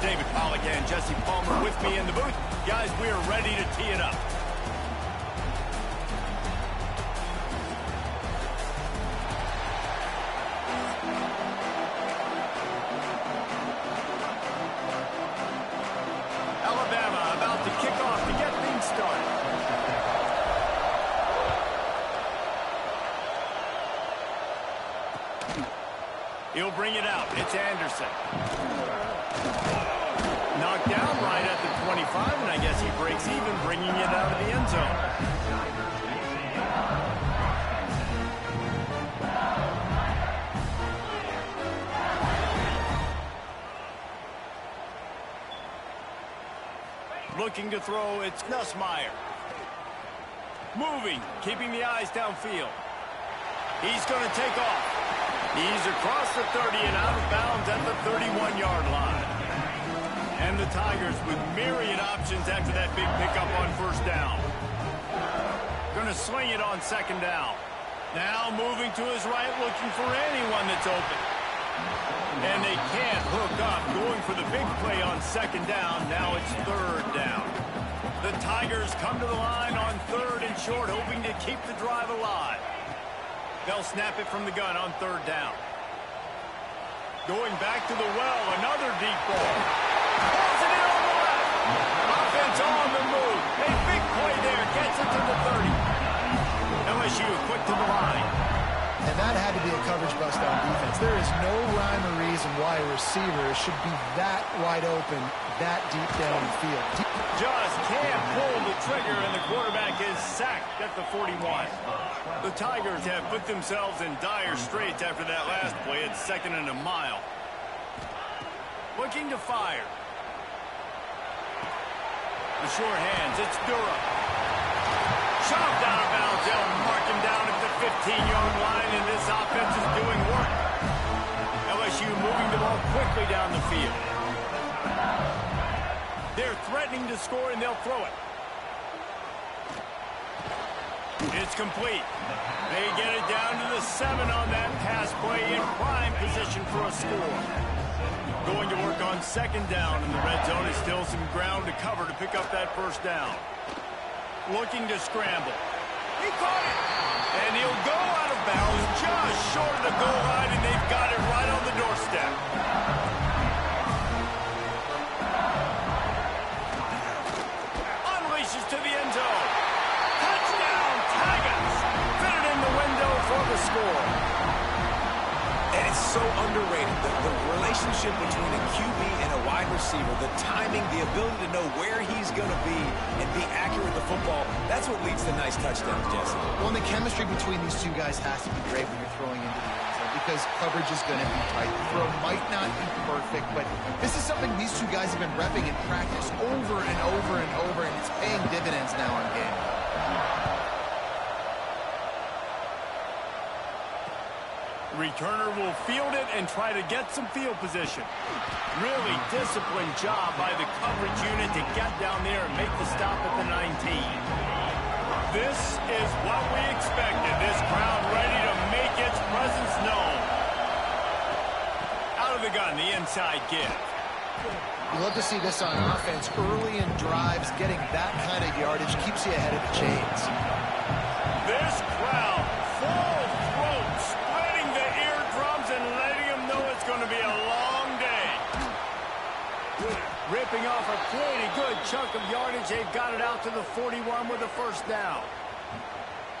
David Pollack and Jesse Palmer with me in the booth. Guys, we are ready to tee it up. Alabama about to kick off to get things started. He'll bring it out. It's Anderson. Knocked down right at the 25, and I guess he breaks even, bringing it out of the end zone. Looking to throw, it's Nussmeier. Moving, keeping the eyes downfield. He's going to take off. He's across the 30 and out of bounds at the 31-yard line. And the Tigers with myriad options after that big pickup on first down. Going to sling it on second down. Now moving to his right, looking for anyone that's open. And they can't hook up, going for the big play on second down. Now it's third down. The Tigers come to the line on third and short, hoping to keep the drive alive. They'll snap it from the gun on third down. Going back to the well, another deep ball. Pulls it in on the left. Offense on the move. A big play there. Gets it to the 30. LSU quick to the line. And that had to be a coverage bust on defense. There is no rhyme or reason why a receiver should be that wide open, that deep down the field. Just can't pull the trigger, and the quarterback is sacked at the 41. The Tigers have put themselves in dire straits after that last play. It's second and a mile. Looking to fire. The short hands, it's Durham. Shoved out of bounds. They'll mark him down at the 15-yard line, and this offense is doing work. LSU moving the ball quickly down the field. They're threatening to score, and they'll throw it. It's complete. They get it down to the 7 on that pass play, in prime position for a score. Going to work on second down, and the red zone is still some ground to cover to pick up that first down. Looking to scramble. He caught it. And he'll go out of bounds just short of the goal line, and they've got it right on the doorstep. Unleashes to the end zone. Touchdown, Tigers. Fit it in the window for the score. And it's so underrated. The relationship between a QB and a wide receiver, the timing, the ability to know where he's going to be and be accurate with the football, that's what leads to nice touchdowns, Jesse. Well, and the chemistry between these two guys has to be great when you're throwing into the end zone because coverage is going to be tight. The throw might not be perfect, but this is something these two guys have been repping in practice over and over and over, and it's paying dividends now in game. Returner will field it and try to get some field position. Really disciplined job by the coverage unit to get down there and make the stop at the 19. This is what we expected. This crowd ready to make its presence known. Out of the gun, the inside give. You love to see this on offense. Early in drives, getting that kind of yardage keeps you ahead of the chains. This crowd, full throat, splitting the eardrums and letting them know it's going to be a long day. Ripping off a pretty good chunk of yardage. They've got it out to the 41 with a first down.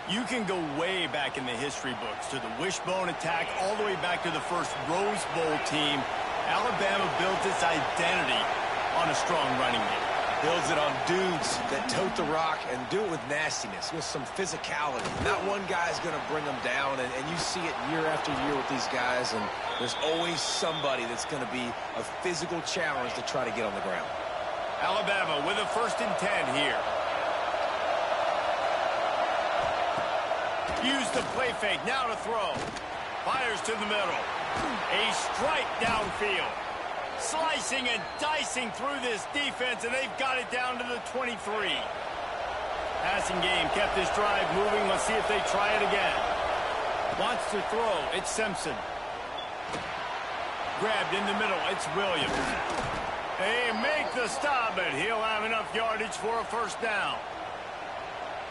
You can go way back in the history books to the wishbone attack, all the way back to the first Rose Bowl team. Alabama built its identity on a strong running game. Builds it on dudes that tote the rock and do it with nastiness, with some physicality. Not one guy's going to bring them down, and you see it year after year with these guys, and there's always somebody that's going to be a physical challenge to try to get on the ground. Alabama with a 1st and 10 here. Use the play fake, now to throw. Fires to the middle. A strike downfield. Slicing and dicing through this defense, and they've got it down to the 23. Passing game kept this drive moving. Let's see if they try it again. Wants to throw. It's Simpson. Grabbed in the middle. It's Williams. They make the stop, but he'll have enough yardage for a first down.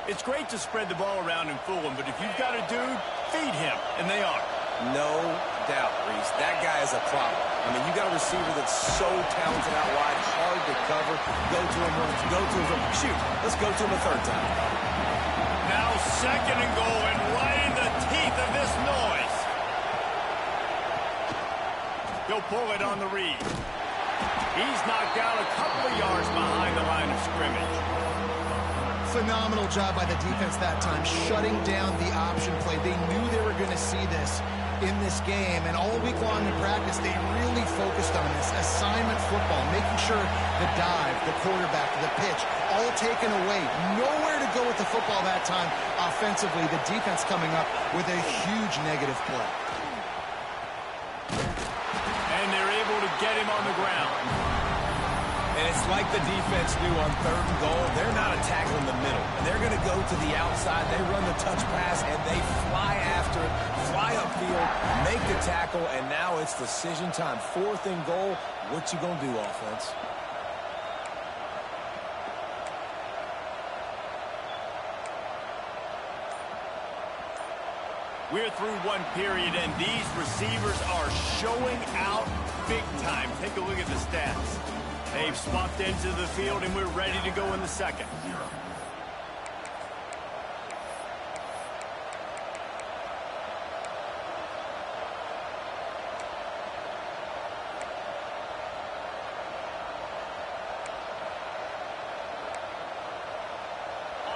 It's great to spread the ball around and fool him, but if you've got a dude, feed him, and they are. No doubt, Reese. That guy is a problem. I mean, you got a receiver that's so talented out wide, hard to cover. Go to him once, go to him, shoot. Let's go to him a third time. Now second and goal, and right in the teeth of this noise. He'll pull it on the read. He's knocked out a couple of yards behind the line of scrimmage. Phenomenal job by the defense that time, shutting down the option play. They knew they were going to see this in this game, and all week long in practice, they really focused on this assignment football, making sure the dive, the quarterback, the pitch, all taken away. Nowhere to go with the football that time offensively. The defense coming up with a huge negative play. And they're able to get him on the ground. And it's like the defense knew on third and goal. They're not attacking the middle. They're going to go to the outside. They run the touch pass, and they fly after it, fly upfield, make the tackle, and now it's decision time. Fourth and goal. What you going to do, offense? We're through one period, and these receivers are showing out big time. Take a look at the stats. They've swapped into the field, and we're ready to go in the second.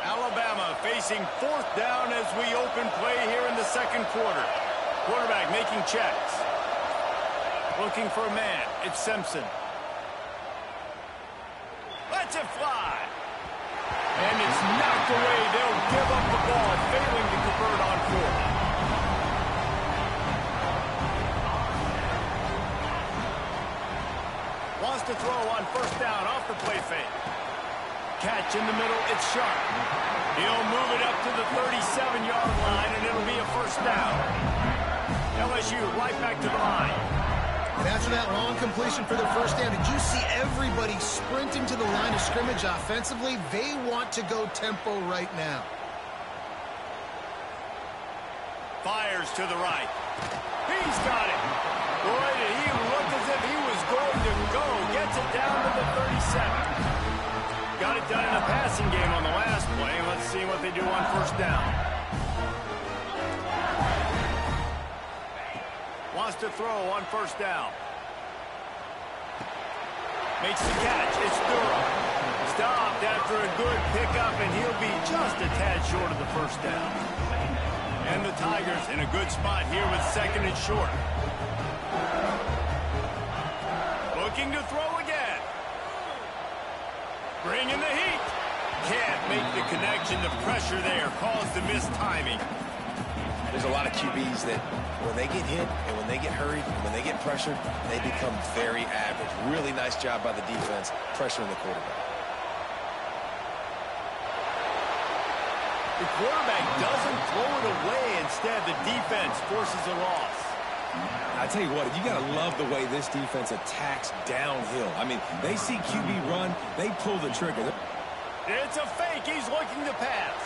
Alabama facing fourth down as we open play here in the second quarter. Quarterback making checks. Looking for a man. It's Simpson. Lets it fly. And it's knocked away. They'll give up the ball, failing to convert on fourth. Wants to throw on first down off the play fake. Catch in the middle. It's sharp. He'll move it up to the 37-yard line, and it'll be a first down. LSU right back to the line. And after that long completion for the first down, did you see everybody sprinting to the line of scrimmage offensively? They want to go tempo right now. Fires to the right. He's got it. Boy, did he look as if he was going to go. Gets it down to the 37. Got it done in a passing game on the last play. Let's see what they do on first down. Wants to throw on first down. Makes the catch. It's Durham. Stopped after a good pickup, and he'll be just a tad short of the first down. And the Tigers in a good spot here with second and short. Looking to throw again. Bringing the heat. Can't make the connection. The pressure there caused the missed timing. There's a lot of QBs that when they get hit and when they get hurried, and when they get pressured, they become very average. Really nice job by the defense pressuring the quarterback. The quarterback doesn't throw it away. Instead, the defense forces a loss. I tell you what, you got to love the way this defense attacks downhill. I mean, they see QB run, they pull the trigger. It's a fake. He's looking to pass.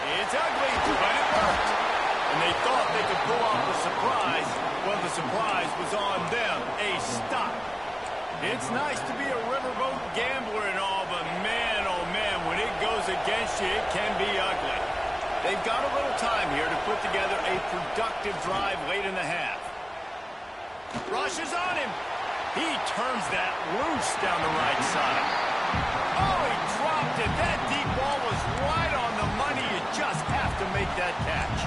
It's ugly, but it worked. And they thought they could pull off the surprise. Well, the surprise was on them. A stop. It's nice to be a riverboat gambler and all, but man, oh man, when it goes against you, it can be ugly. They've got a little time here to put together a productive drive late in the half. Rushes on him. He turns that loose down the right side. Oh, he dropped it. That deep ball was right on the money. You just have to make that catch.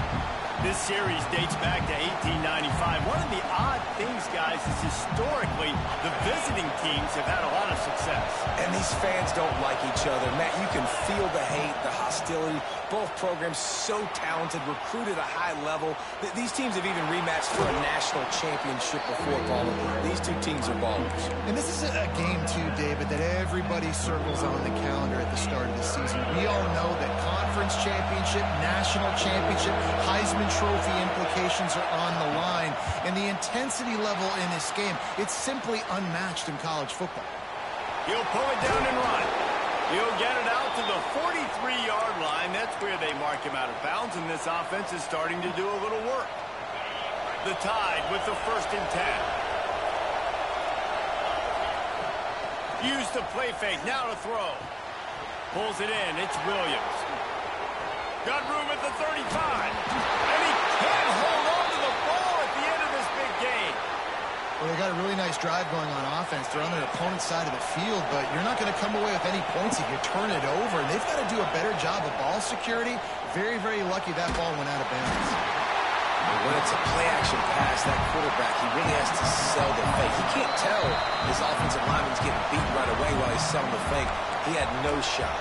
This series dates back to 1895. One of the odd things, guys, is historically the visiting teams have had a lot of success. And these fans don't like each other. Matt, you can feel the hate, the hostility. Both programs so talented, recruited at a high level. These teams have even rematched for a national championship before, Paul. These two teams are ballers. And this is a game, too, David, that everybody circles on the calendar at the start of the season. We all know that conference championship, national championship, Heisman trophy implications are on the line, and the intensity level in this game, it's simply unmatched in college football. He'll pull it down and run. He'll get it out to the 43-yard line. That's where they mark him out of bounds, and this offense is starting to do a little work. The Tide with the 1st and 10. Use the play fake, now to throw. Pulls it in, it's Williams. Got room at the 35. And he can't hold on to the ball at the end of this big game. Well, they got a really nice drive going on offense. They're on their opponent's side of the field, but you're not going to come away with any points if you turn it over. And they've got to do a better job of ball security. Very, very lucky that ball went out of bounds. When it's a play-action pass, that quarterback, he really has to sell the fake. He can't tell his offensive lineman's getting beat right away while he's selling the fake. He had no shot.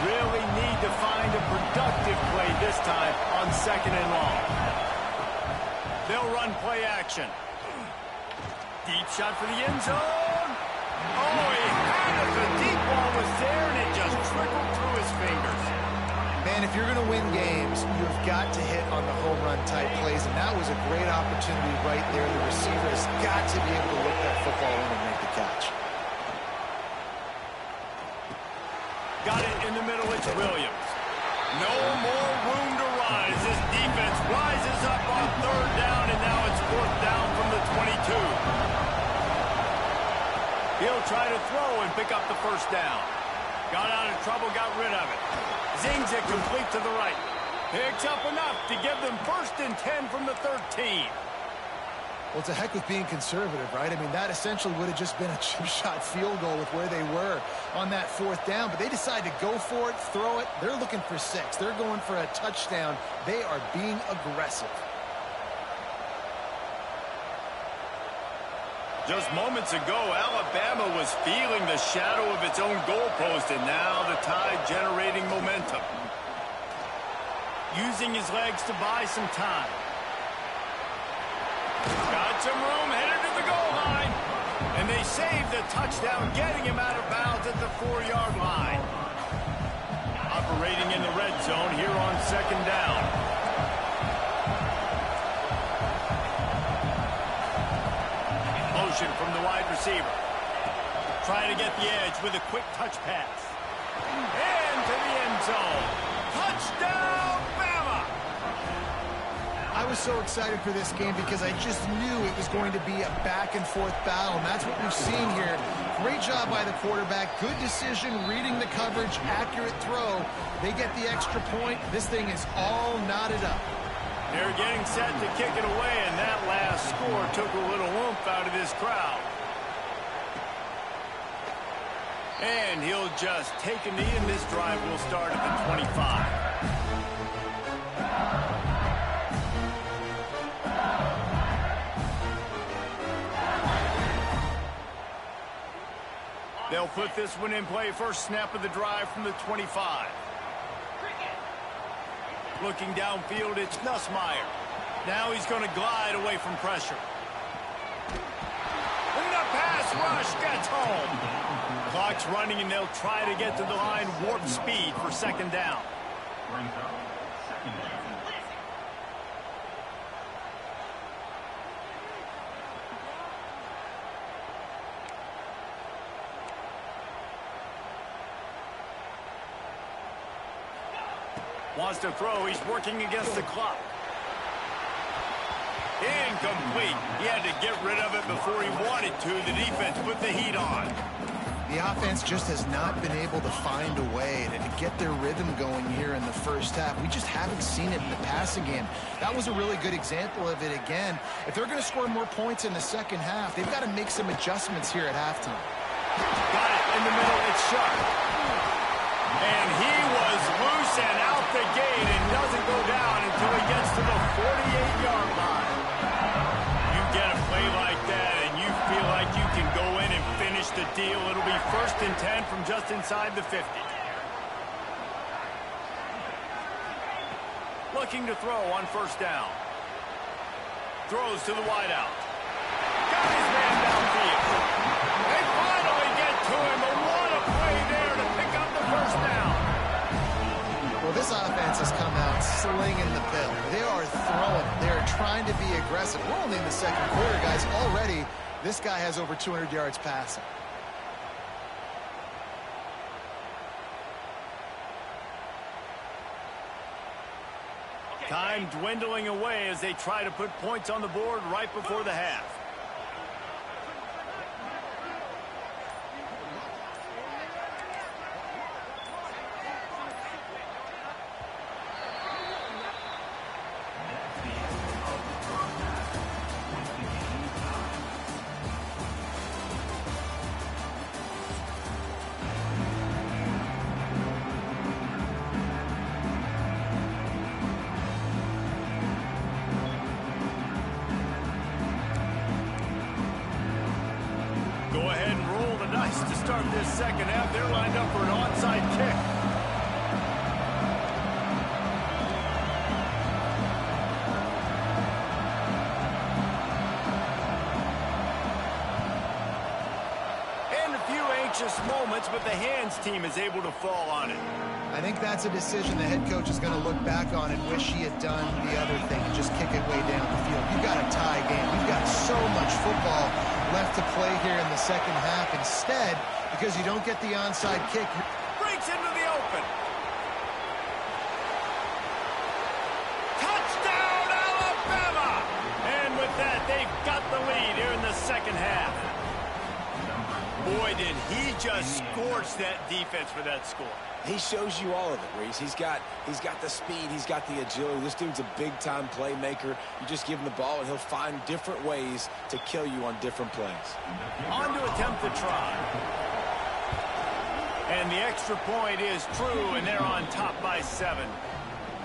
Really need to find a productive play this time on 2nd and long. They'll run play action. Deep shot for the end zone. Oh, he had it. The deep ball was there, and it just trickled through his fingers. Man, if you're going to win games, you've got to hit on the home run type plays, and that was a great opportunity right there. The receiver has got to be able to look that football in and make the catch. Got it in the middle, it's Williams. No more room to run as this defense rises up on 3rd down, and now it's 4th down from the 22. He'll try to throw and pick up the 1st down. Got out of trouble, got rid of it. Zings it complete to the right. Picks up enough to give them 1st and 10 from the 13. Well, it's a heck with being conservative, right? I mean, that essentially would have just been a chip shot field goal with where they were on that 4th down. But they decided to go for it, throw it. They're looking for 6. They're going for a touchdown. They are being aggressive. Just moments ago, Alabama was feeling the shadow of its own goalpost, and now the Tide generating momentum. Using his legs to buy some time. Got some room, headed to the goal line. And they saved the touchdown, getting him out of bounds at the 4-yard line. Operating in the red zone here on 2nd down. Motion from the wide receiver. Trying to get the edge with a quick touch pass. Into the end zone. Touchdown, Bama! I was so excited for this game because I just knew it was going to be a back-and-forth battle, and that's what we've seen here. Great job by the quarterback. Good decision, reading the coverage, accurate throw. They get the extra point. This thing is all knotted up. They're getting set to kick it away, and that last score took a little oomph out of this crowd. And he'll just take a knee, and this drive will start at the 25. They'll put this one in play. First snap of the drive from the 25. Looking downfield, it's Nussmeier. Now he's going to glide away from pressure. And the pass rush gets home. Clock's running, and they'll try to get to the line warp speed for 2nd down. Wants to throw. He's working against the clock. Incomplete. He had to get rid of it before he wanted to. The defense put the heat on. The offense just has not been able to find a way to get their rhythm going here in the first half. We just haven't seen it in the passing game. That was a really good example of it again. If they're going to score more points in the second half, they've got to make some adjustments here at halftime. Got it in the middle. It's Sharp. And he was loose and out the gate and doesn't go down until he gets to the 48-yard line. You get a play like that and you feel like you can go in and finish the deal. It'll be 1st and 10 from just inside the 50. Looking to throw on 1st down. Throws to the wideout. Got his man downfield. They finally get to him, but what a play there to pick up the 1st down. Well, This offense has come out slinging the pill. They are throwing. They are trying to be aggressive. We're only in the second quarter, guys. Already, this guy has over 200 yards passing. Time dwindling away as they try to put points on the board right before the half. Go ahead and roll the dice to start this second half. They're lined up for an onside kick. And a few anxious moments, but the hands team is able to fall on it. I think that's a decision the head coach is going to look back on and wish he had done the other thing, just kick it way down the field. You've got a tie game. We've got so much football left to play here in the second half. Instead, because you don't get the onside kick, Breaks into the open. Touchdown, Alabama! And with that, they've got the lead here in the second half. Boy, did he just scorch that defense for that score. He shows you all of it, Reese. He's got the speed. He's got the agility. This dude's a big-time playmaker. You just give him the ball, and he'll find different ways to kill you on different plays. On to attempt the try. And the extra point is true, and they're on top by 7.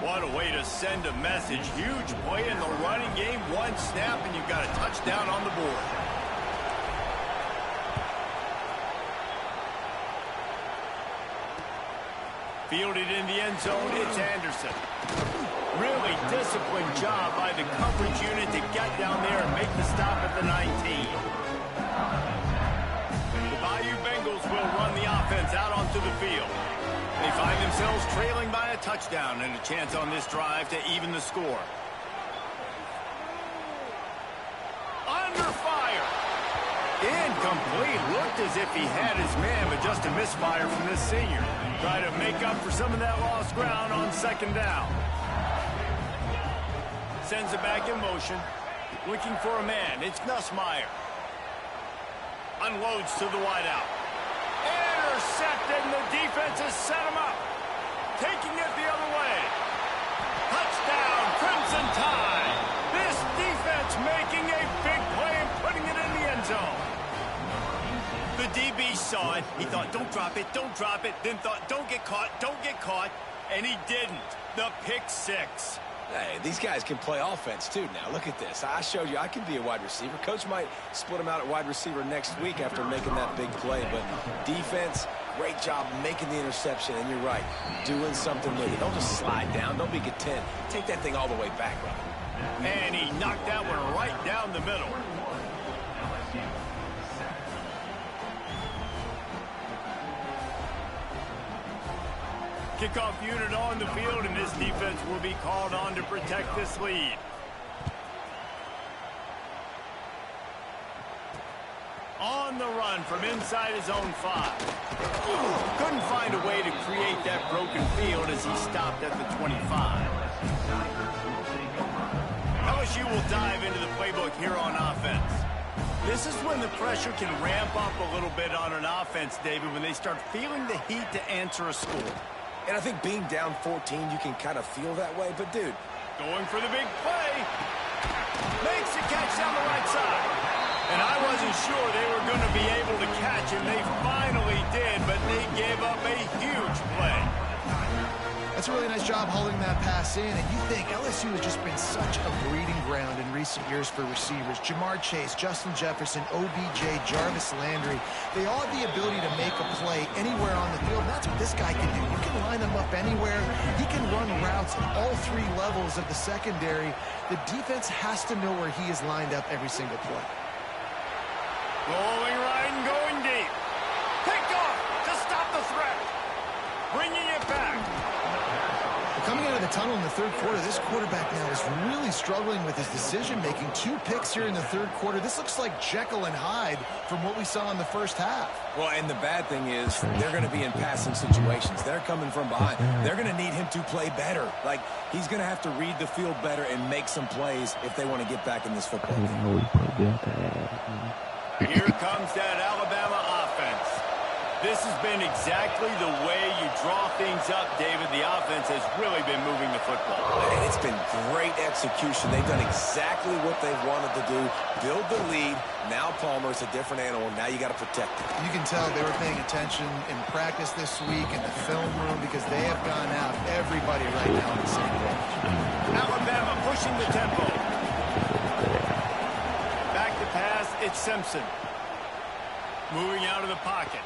What a way to send a message. Huge play in the running game. One snap, and you've got a touchdown on the board. Fielded in the end zone, it's Anderson. Really disciplined job by the coverage unit to get down there and make the stop at the 19. The Bayou Bengals will run the offense out onto the field. They find themselves trailing by a touchdown and a chance on this drive to even the score. Under fire. Incomplete. Looked as if he had his man, but just a misfire from this senior. Try to make up for some of that lost ground on second down. Sends it back in motion. Looking for a man. It's Nussmeier. Unloads to the wideout. Intercepted, and the defense has set him up. Taking it the other way. Touchdown, Crimson Tide. This defense making a big play and putting it in the end zone. The DB saw it. He thought, don't drop it, don't drop it. Then thought, don't get caught. And he didn't. The pick six. Hey, these guys can play offense, too, now. Look at this. I showed you I can be a wide receiver. Coach might split him out at wide receiver next week after making that big play. But defense, great job making the interception. And you're right, doing something with it. Don't just slide down. Don't be content. Take that thing all the way back, brother. And he knocked that one right down the middle. Kickoff unit on the field, and this defense will be called on to protect this lead. On the run from inside his own 5. Couldn't find a way to create that broken field as he stopped at the 25. LSU will dive into the playbook here on offense. This is when the pressure can ramp up a little bit on an offense, David, when they start feeling the heat to answer a score. And I think being down 14, you can kind of feel that way. But, dude, going for the big play. Makes the catch down the right side. And I wasn't sure they were going to be able to catch him. They finally did, but they gave up a huge play. That's a really nice job holding that pass in. And you think LSU has just been such a breeding ground in recent years for receivers. Jamar Chase, Justin Jefferson, OBJ, Jarvis Landry. They all have the ability to make a play anywhere on the field. And that's what this guy can do. You can line him up anywhere. He can run routes at all 3 levels of the secondary. The defense has to know where he is lined up every single play. Rolling right and going deep. Pick off to stop the threat. Bringing it back. the tunnel in the third quarter. This quarterback now is really struggling with his decision-making. 2 picks here in the third quarter. This looks like Jekyll and Hyde from what we saw in the first half. Well, and the bad thing is they're going to be in passing situations. They're coming from behind. They're going to need him to play better. Like, he's going to have to read the field better and make some plays if they want to get back in this football game. Here comes that Alabama offense. This has been exactly the way you draw things up, David. The offense has really been moving the football. And it's been great execution. They've done exactly what they've wanted to do. Build the lead. Now Palmer's a different animal. Now you got to protect him. You can tell they were paying attention in practice this week in the film room because they have gone out, everybody right now on the same page. Alabama pushing the tempo. Back to pass, it's Simpson. Moving out of the pocket.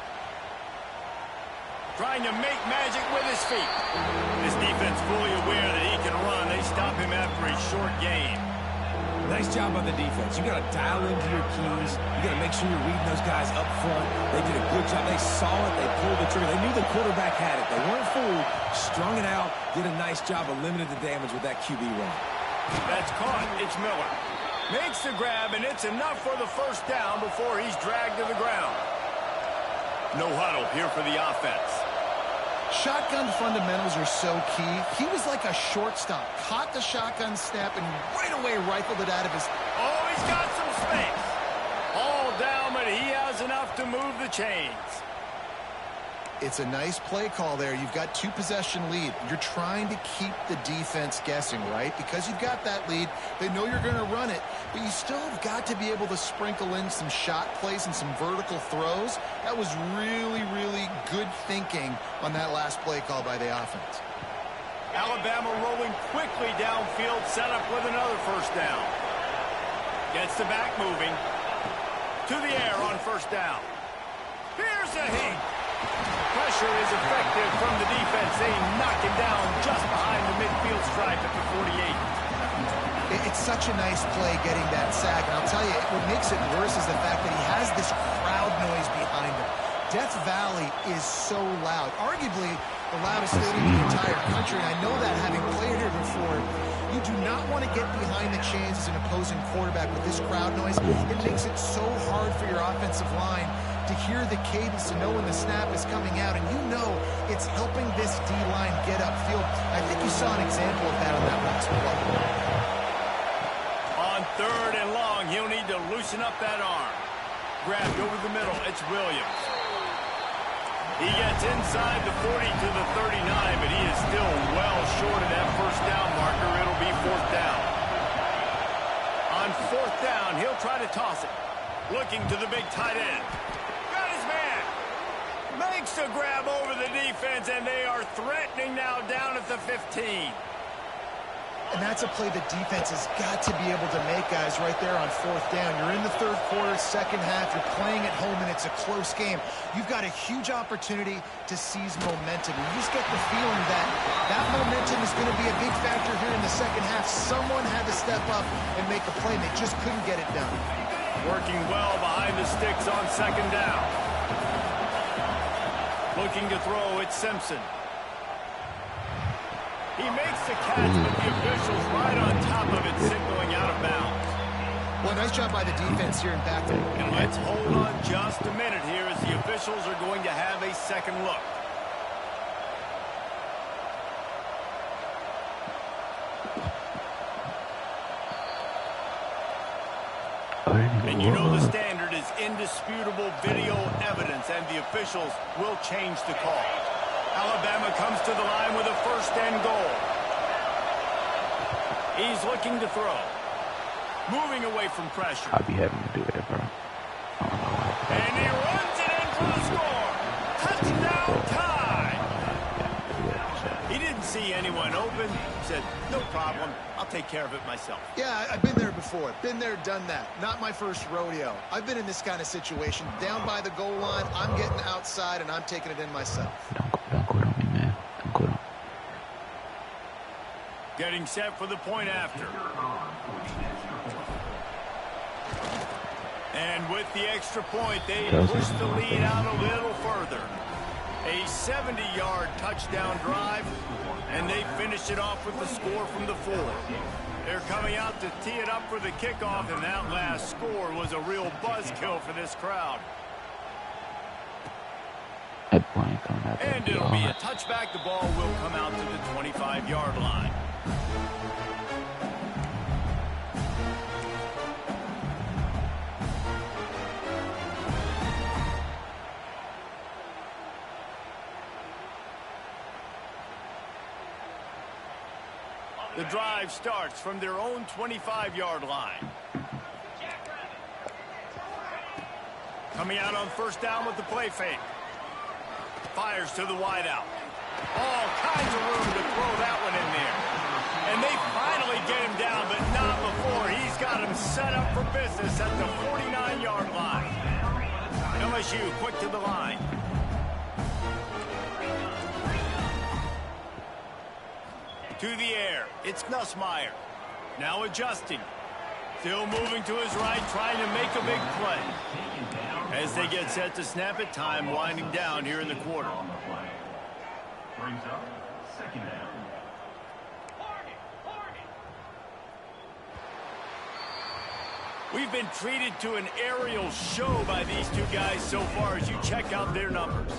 Trying to make magic with his feet. This defense fully aware that he can run. They stop him after a short gain. Nice job on the defense. You got to dial into your keys. You got to make sure you're reading those guys up front. They did a good job. They saw it. They pulled the trigger. They knew the quarterback had it. They weren't fooled. Strung it out. Did a nice job of limiting the damage with that QB run. That's caught. It's Miller. Makes the grab, and it's enough for the first down before he's dragged to the ground. No huddle here for the offense. Shotgun fundamentals are so key. He was like a shortstop. Caught the shotgun snap and right away rifled it out of his... Oh, he's got some space. All down, but he has enough to move the chains. It's a nice play call there. You've got 2-possession lead. You're trying to keep the defense guessing, right? Because you've got that lead. They know you're going to run it, but you still have got to be able to sprinkle in some shot plays and some vertical throws. That was really, really good thinking on that last play call by the offense. Alabama rolling quickly downfield, set up with another first down. Gets the back moving. To the air on first down. Here's a hit. Pressure is effective from the defense. They knock him down just behind the midfield stripe at the 48. It's such a nice play getting that sack. And I'll tell you, what makes it worse is the fact that he has this crowd noise behind him. Death Valley is so loud. Arguably the loudest stadium in the entire country. And I know that having played here before. You do not want to get behind the chains as an opposing quarterback with this crowd noise. It makes it so hard for your offensive line to hear the cadence, to know when the snap is coming out, and you know it's helping this D-line get upfield. I think you saw an example of that on that last play. On third and long, he'll need to loosen up that arm. Grabbed over the middle, it's Williams. He gets inside the 40 to the 39, but he is still well short of that first down marker. It'll be fourth down. On fourth down, he'll try to toss it. Looking to the big tight end. Got his man. Makes a grab over the defense, and they are threatening now down at the 15. And that's a play the defense has got to be able to make, guys, right there on fourth down. You're in the third quarter, second half. You're playing at home, and it's a close game. You've got a huge opportunity to seize momentum. You just get the feeling that that momentum is going to be a big factor here in the second half. Someone had to step up and make a play, and they just couldn't get it done. Working well behind the sticks on second down. Looking to throw, it's Simpson. He makes the catch, but the officials right on top of it, signaling out of bounds. Well, nice job by the defense here in back. And let's hold on just a minute here as the officials are going to have a second look. And you know the standard is indisputable video evidence, and the officials will change the call. Alabama comes to the line with a first and goal. He's looking to throw. Moving away from pressure. I'll be having to do that, bro. And he runs it in for the score. Touchdown tie. He didn't see anyone open. He said, no problem. I'll take care of it myself. Yeah, I've been there before. Been there, done that. Not my first rodeo. I've been in this kind of situation. Down by the goal line, I'm getting outside, and I'm taking it in myself. Don't quit on me, man. Don't quit on me. Getting set for the point after. And with the extra point, they push the lead out a little further. A 70-yard touchdown drive, and they finished it off with the score from the 4. They're coming out to tee it up for the kickoff, and that last score was a real buzzkill for this crowd. And it'll be a touchback. The ball will come out to the 25-yard line. The drive starts from their own 25-yard line. Coming out on first down with the play fake. Fires to the wideout. All kinds of room to throw that one in there. And they finally get him down, but not before. He's got him set up for business at the 49-yard line. LSU quick to the line. To the air. It's Nussmeier. Now adjusting. Still moving to his right, trying to make a big play. As they get set to snap it, time winding down here in the quarter. Brings up second down. We've been treated to an aerial show by these two guys so far as you check out their numbers.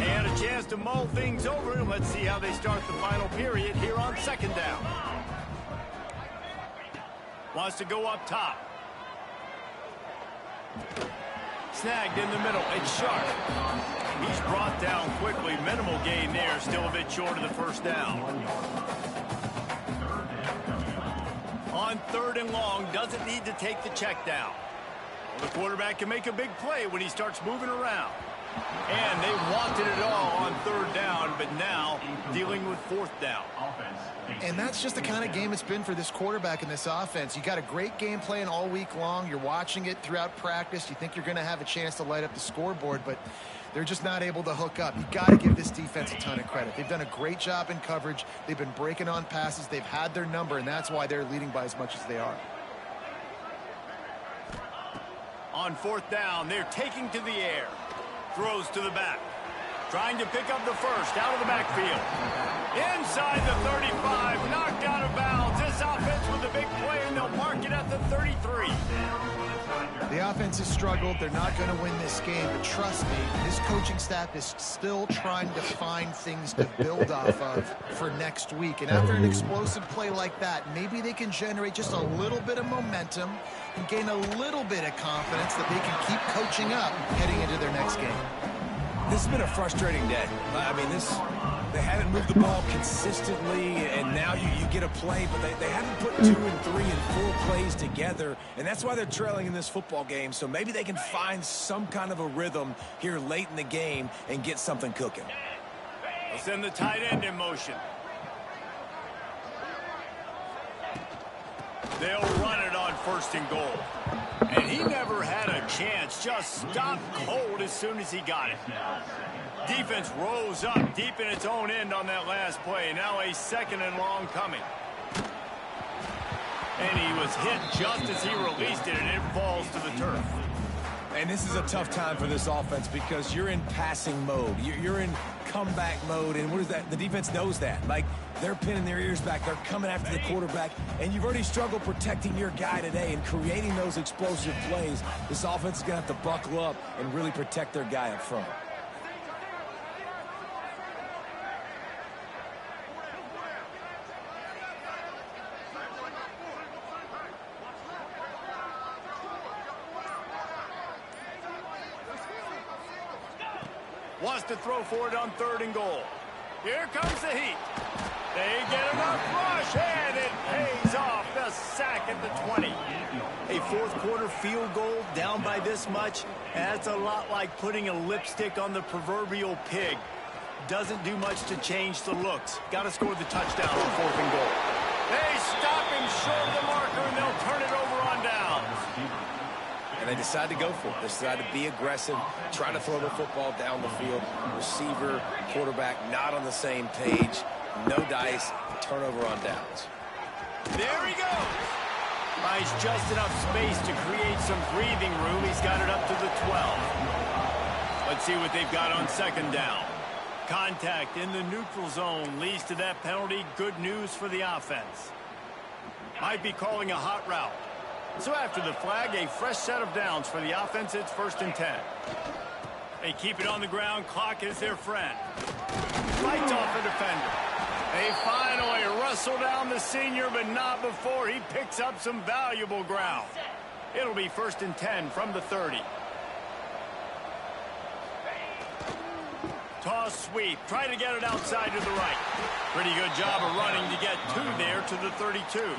And a chance to mull things over, and let's see how they start the final period here on second down. Wants to go up top. Snagged in the middle. It's Sharp. He's brought down quickly. Minimal gain there. Still a bit short of the first down. On third and long, doesn't need to take the check down. Well, the quarterback can make a big play when he starts moving around. And they wanted it all on third down, but now dealing with fourth down. And that's just the kind of game it's been for this quarterback in this offense. You got a great game plan all week long. You're watching it throughout practice. You think you're going to have a chance to light up the scoreboard, but they're just not able to hook up. You got to give this defense a ton of credit. They've done a great job in coverage. They've been breaking on passes. They've had their number, and that's why they're leading by as much as they are. On fourth down, they're taking to the air. Throws to the back. Trying to pick up the first out of the backfield. Inside the 35, knocked out of bounds. This offense with a big play, and they'll mark it at the 33. The offense has struggled. They're not going to win this game, but trust me, this coaching staff is still trying to find things to build off of for next week. And after an explosive play like that, maybe they can generate just a little bit of momentum and gain a little bit of confidence that they can keep coaching up heading into their next game. This has been a frustrating day. I mean, they haven't moved the ball consistently, and now you get a play, but they haven't put 2 and 3 and 4 plays together, and that's why they're trailing in this football game. So maybe they can find some kind of a rhythm here late in the game and get something cooking. They'll send the tight end in motion. They'll run it on first and goal. And he never had a chance. Just stopped cold as soon as he got it. Defense rose up deep in its own end on that last play. Now a second and long coming. And he was hit just as he released it, and it falls to the turf. And this is a tough time for this offense because you're in passing mode. You're in comeback mode, and what is that? The defense knows that. Like, they're pinning their ears back. They're coming after the quarterback, and you've already struggled protecting your guy today and creating those explosive plays. This offense is going to have to buckle up and really protect their guy up front. Wants to throw for it on third and goal. Here comes the heat. They get enough rush, and it pays off. The sack at the 20. A fourth quarter field goal down by this much. That's a lot like putting a lipstick on the proverbial pig. Doesn't do much to change the looks. Got to score the touchdown on fourth and goal. They stop him short of the marker, and they'll turn it over on down. And they decide to go for it. They decide to be aggressive, trying to throw the football down the field. Receiver, quarterback, not on the same page. No dice, turnover on downs. There he goes. Buys just enough space to create some breathing room. He's got it up to the 12. Let's see what they've got on second down. Contact in the neutral zone leads to that penalty. Good news for the offense. Might be calling a hot route. So after the flag, a fresh set of downs for the offense. It's 1st and 10. They keep it on the ground. Clock is their friend. Fights off a defender. They finally wrestle down the senior, but not before he picks up some valuable ground. It'll be 1st and 10 from the 30. Toss sweep. Try to get it outside to the right. Pretty good job of running to get 2 there to the 32.